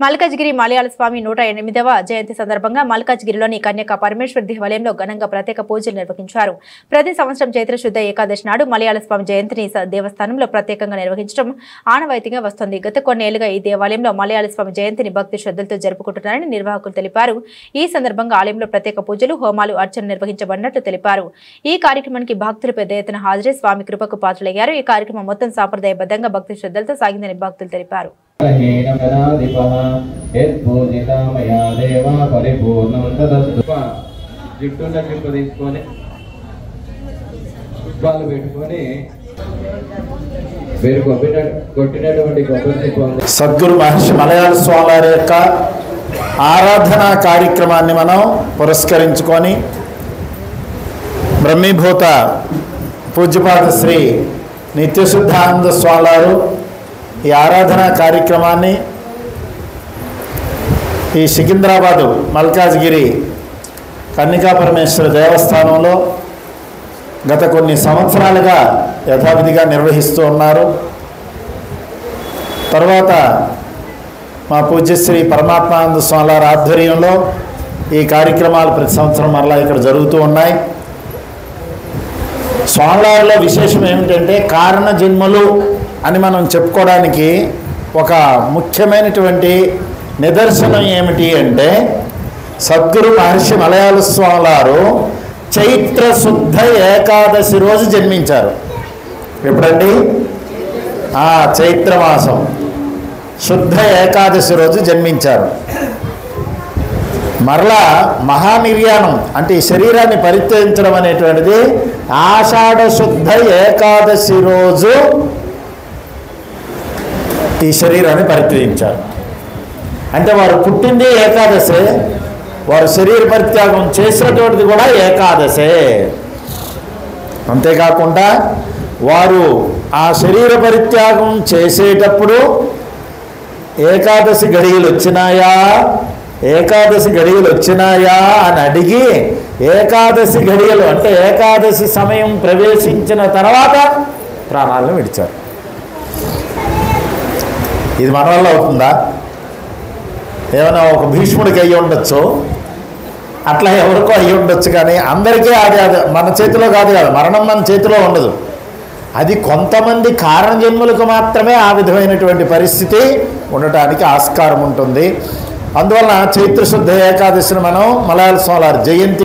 మల్కాజ్గిరి మలయాళ స్వామి 108వ జయంతి సందర్భంగా మల్కాజ్గిరిలోని కన్యక పరమేశ్వర దేవాలయంలో ఘనంగా ప్రత్యేక పూజలు నిర్వహించారు. ప్రతి సంవత్సరం చైత్ర శుద్ధ ఏకాదశి నాడు మలయాళ స్వామి జయంతిని దేవస్థానంలో ప్రత్యేకంగా నిర్వహించడం ఆనవాయితీగా వస్తోంది. గత కొన్నేళ్లుగా ఈ దేవాలయంలో మలయాళ స్వామి జయంతిని భక్తి శ్రద్ధలతో జరుపుకుంటున్నారని నిర్వాహకులు తెలిపారు. ఈ సందర్భంగా ఆలయంలో ప్రత్యేక పూజలు, హోమాలు, అర్చన నిర్వహించబడినట్లు తెలిపారు. ఈ కార్యక్రమానికి భక్తులు పెద్ద ఎత్తున హాజరై స్వామి కృపకు పాత్రులయ్యారు. ఈ కార్యక్రమం మొత్తం సాంప్రదాయబద్ధంగా భక్తి శ్రద్ధలతో సాగిందని భక్తులు తెలిపారు. సద్గురు మహర్షి మలయాళ స్వామి వారి యొక్క ఆరాధనా కార్యక్రమాన్ని మనం పురస్కరించుకొని బ్రహ్మీభూత పూజ్యపాద శ్రీ నిత్యశుద్ధానంద స్వామి వారు ఈ ఆరాధనా కార్యక్రమాన్ని ఈ సికింద్రాబాదు మల్కాజ్గిరి కన్యకా పరమేశ్వర దేవస్థానంలో గత కొన్ని సంవత్సరాలుగా యథావిధిగా నిర్వహిస్తూ ఉన్నారు. తర్వాత మా పూజ్యశ్రీ పరమాత్మానంద స్వామి వారి ఆధ్వర్యంలో ఈ కార్యక్రమాలు ప్రతి సంవత్సరం మరలా ఇక్కడ జరుగుతూ ఉన్నాయి. స్వామివారిలో విశేషం ఏమిటంటే కారణ జన్మలు అని మనం చెప్పుకోవడానికి ఒక ముఖ్యమైనటువంటి నిదర్శనం ఏమిటి అంటే సద్గురు మహర్షి మలయాళ స్వామి వారు చైత్ర శుద్ధ ఏకాదశి రోజు జన్మించారు. ఎప్పుడండి? చైత్రమాసం శుద్ధ ఏకాదశి రోజు జన్మించారు. మరలా మహానిర్యాణం అంటే ఈ శరీరాన్ని పరిత్యజించడం అనేటువంటిది ఆషాఢ శుద్ధ ఏకాదశి రోజు ఈ శరీరాన్ని పరిత్యజించారు. అంటే వారు పుట్టింది ఏకాదశే, వారు శరీర పరిత్యాగం చేసినటువంటిది కూడా ఏకాదశే. అంతేకాకుండా వారు ఆ శరీర పరిత్యాగం చేసేటప్పుడు ఏకాదశి గడియలు వచ్చినాయా అని అడిగి ఏకాదశి గడియలు అంటే ఏకాదశి సమయం ప్రవేశించిన తర్వాత ప్రాణాలను విడిచారు. ఇది మన వల్ల అవుతుందా? ఏమైనా ఒక భీష్ముడికి అయ్యి ఉండొచ్చు, అట్లా ఎవరికో అయ్యి ఉండొచ్చు, కానీ అందరికీ అది మన చేతిలో కాదు కదా, మరణం మన చేతిలో ఉండదు. అది కొంతమంది కారణ జన్ములకు మాత్రమే ఆ విధమైనటువంటి పరిస్థితి ఉండటానికి ఆస్కారం ఉంటుంది. అందువలన చైత్రశుద్ధ ఏకాదశిని మనం మలయాళ స్వామి వారి జయంతి